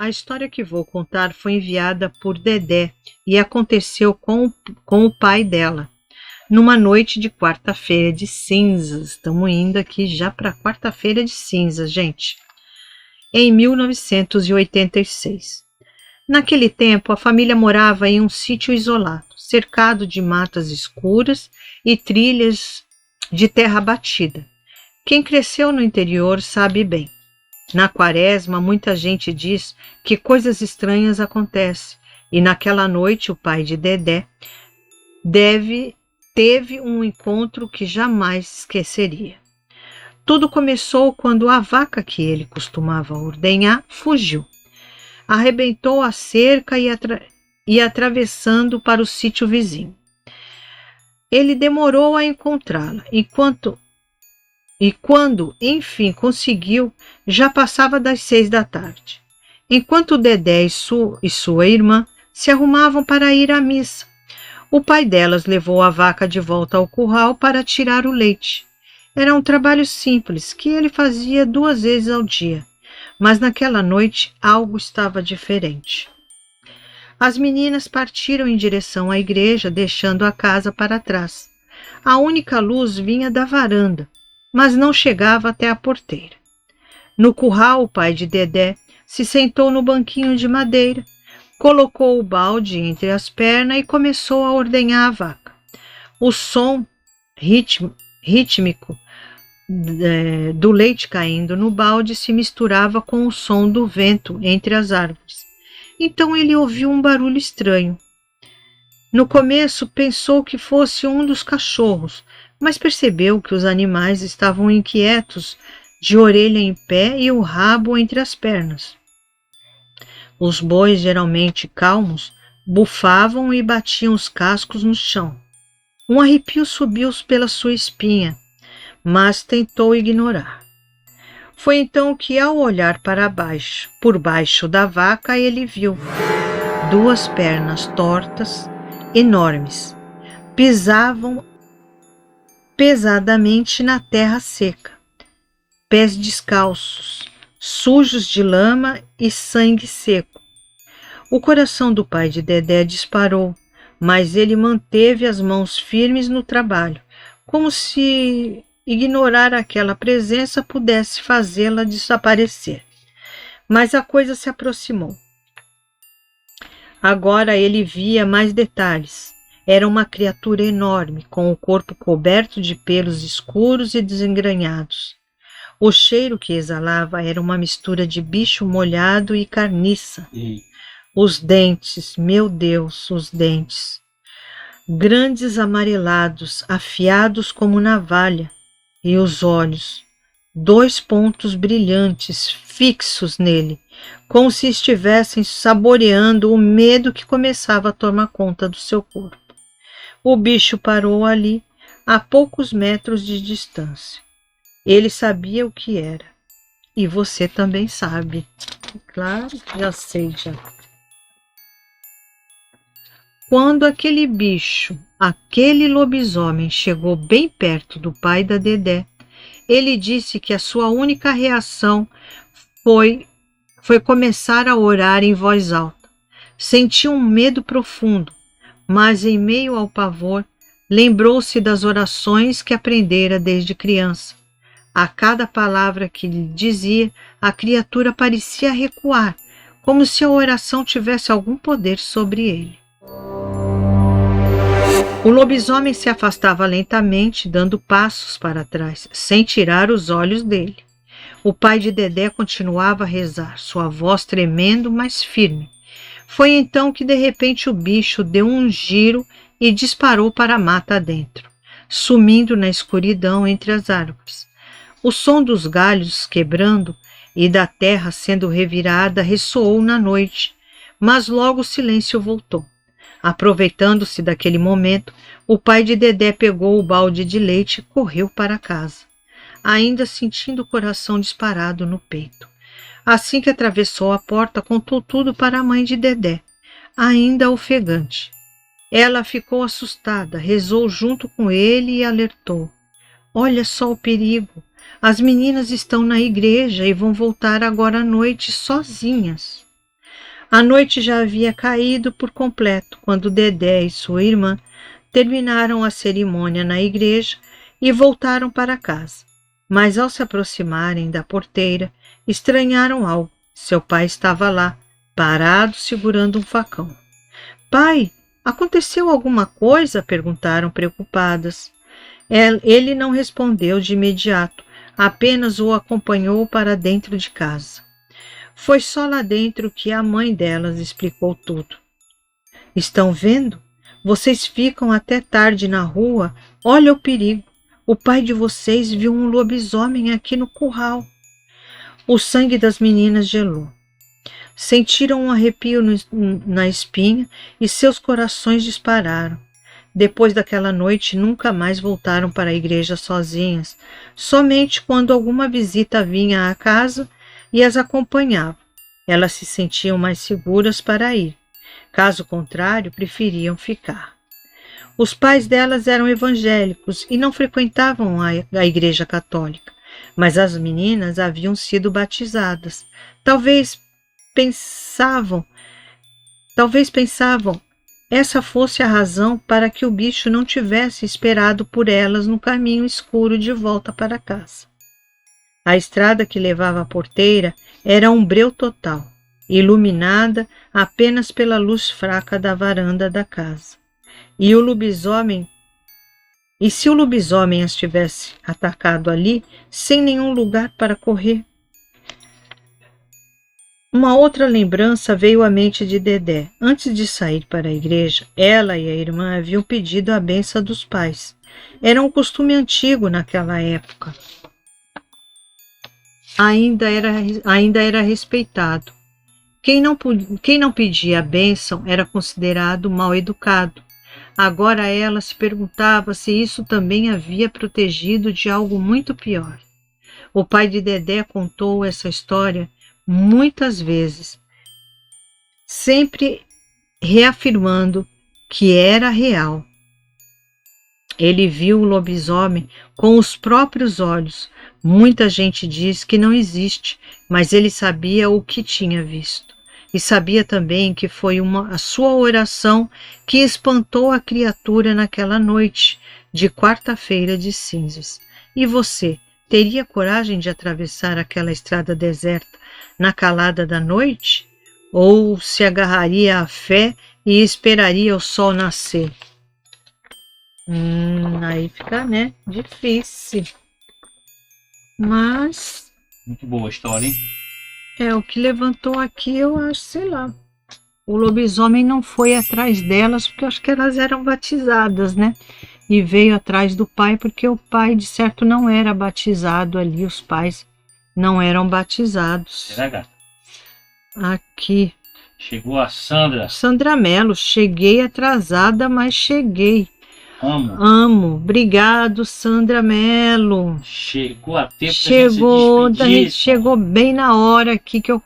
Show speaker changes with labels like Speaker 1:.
Speaker 1: A história que vou contar foi enviada por Dedé e aconteceu com o pai dela, numa noite de quarta-feira de cinzas. Estamos indo aqui já para quarta-feira de cinzas, gente. Em 1986. Naquele tempo, a família morava em um sítio isolado, cercado de matas escuras e trilhas de terra batida. Quem cresceu no interior sabe bem. Na quaresma, muita gente diz que coisas estranhas acontecem, e naquela noite o pai de Dedé teve um encontro que jamais esqueceria. Tudo começou quando a vaca que ele costumava ordenhar fugiu. Arrebentou a cerca e atravessando para o sítio vizinho. Ele demorou a encontrá-la, e quando, enfim, conseguiu, já passava das 6 da tarde. Enquanto Dedé e sua irmã se arrumavam para ir à missa, o pai delas levou a vaca de volta ao curral para tirar o leite. Era um trabalho simples que ele fazia 2 vezes ao dia, mas naquela noite algo estava diferente. As meninas partiram em direção à igreja, deixando a casa para trás. A única luz vinha da varanda, mas não chegava até a porteira. No curral, o pai de Dedé se sentou no banquinho de madeira, colocou o balde entre as pernas e começou a ordenhar a vaca. O som rítmico do leite caindo no balde se misturava com o som do vento entre as árvores. Então ele ouviu um barulho estranho. No começo pensou que fosse um dos cachorros, mas percebeu que os animais estavam inquietos, de orelha em pé e o rabo entre as pernas. Os bois, geralmente calmos, bufavam e batiam os cascos no chão. Um arrepio subiu pela sua espinha, mas tentou ignorar. Foi então que, ao olhar para baixo, por baixo da vaca, ele viu 2 pernas tortas, enormes. Pisavam pesadamente na terra seca. Pés descalços, sujos de lama e sangue seco. O coração do pai de Dedé disparou, mas ele manteve as mãos firmes no trabalho, como se ignorar aquela presença pudesse fazê-la desaparecer. Mas a coisa se aproximou. Agora ele via mais detalhes. Era uma criatura enorme, com o corpo coberto de pelos escuros e desengranhados. O cheiro que exalava era uma mistura de bicho molhado e carniça. Os dentes, meu Deus, os dentes. Grandes amarelados, afiados como navalha. E os olhos, 2 pontos brilhantes, fixos nele, como se estivessem saboreando o medo que começava a tomar conta do seu corpo. O bicho parou ali, a poucos metros de distância. Ele sabia o que era. E você também sabe. Claro, já sei já. Quando aquele bicho, aquele lobisomem, chegou bem perto do pai da Dedé, ele disse que a sua única reação foi começar a orar em voz alta. Sentiu um medo profundo, mas em meio ao pavor, lembrou-se das orações que aprendera desde criança. A cada palavra que lhe dizia, a criatura parecia recuar, como se a oração tivesse algum poder sobre ele. O lobisomem se afastava lentamente, dando passos para trás, sem tirar os olhos dele. O pai de Dedé continuava a rezar, sua voz tremendo, mas firme. Foi então que de repente o bicho deu um giro e disparou para a mata adentro, sumindo na escuridão entre as árvores. O som dos galhos quebrando e da terra sendo revirada ressoou na noite, mas logo o silêncio voltou. Aproveitando-se daquele momento, o pai de Dedé pegou o balde de leite e correu para casa, ainda sentindo o coração disparado no peito. Assim que atravessou a porta, contou tudo para a mãe de Dedé, ainda ofegante. Ela ficou assustada, rezou junto com ele e alertou. Olha só o perigo. As meninas estão na igreja e vão voltar agora à noite sozinhas. A noite já havia caído por completo quando Dedé e sua irmã terminaram a cerimônia na igreja e voltaram para casa. Mas ao se aproximarem da porteira, estranharam algo. Seu pai estava lá, parado, segurando um facão. Pai, aconteceu alguma coisa? Perguntaram preocupadas. Ele não respondeu de imediato, apenas o acompanhou para dentro de casa. Foi só lá dentro que a mãe delas explicou tudo. Estão vendo? Vocês ficam até tarde na rua. Olha o perigo. O pai de vocês viu um lobisomem aqui no curral. O sangue das meninas gelou. Sentiram um arrepio na espinha e seus corações dispararam. Depois daquela noite, nunca mais voltaram para a igreja sozinhas, somente quando alguma visita vinha à casa e as acompanhava. Elas se sentiam mais seguras para ir. Caso contrário, preferiam ficar. Os pais delas eram evangélicos e não frequentavam a igreja católica, mas as meninas haviam sido batizadas. Talvez pensavam, essa fosse a razão para que o bicho não tivesse esperado por elas no caminho escuro de volta para casa. A estrada que levava à porteira era um breu total, iluminada apenas pela luz fraca da varanda da casa. E se o lobisomem as tivesse atacado ali, sem nenhum lugar para correr? Uma outra lembrança veio à mente de Dedé. Antes de sair para a igreja, ela e a irmã haviam pedido a bênção dos pais. Era um costume antigo naquela época. Ainda era respeitado. Quem não pedia a bênção era considerado mal educado. Agora ela se perguntava se isso também havia protegido de algo muito pior. O pai de Dedé contou essa história muitas vezes, sempre reafirmando que era real. Ele viu o lobisomem com os próprios olhos. Muita gente diz que não existe, mas ele sabia o que tinha visto. E sabia também que foi a sua oração que espantou a criatura naquela noite de quarta-feira de cinzas. E você teria coragem de atravessar aquela estrada deserta na calada da noite? Ou se agarraria à fé e esperaria o sol nascer? Aí fica, né? Difícil. Mas...
Speaker 2: muito boa a história, hein?
Speaker 1: o que levantou aqui, eu acho, sei lá. O lobisomem não foi atrás delas, porque eu acho que elas eram batizadas, né? E veio atrás do pai, porque o pai, de certo, não era batizado ali. Os pais não eram batizados.
Speaker 2: Será, gata?
Speaker 1: Aqui.
Speaker 2: Chegou a Sandra.
Speaker 1: Sandra Mello, cheguei atrasada, mas cheguei.
Speaker 2: Amo.
Speaker 1: Obrigado, Sandra Mello.
Speaker 2: Chegou a tempo de se despedir.
Speaker 1: Chegou bem na hora aqui que eu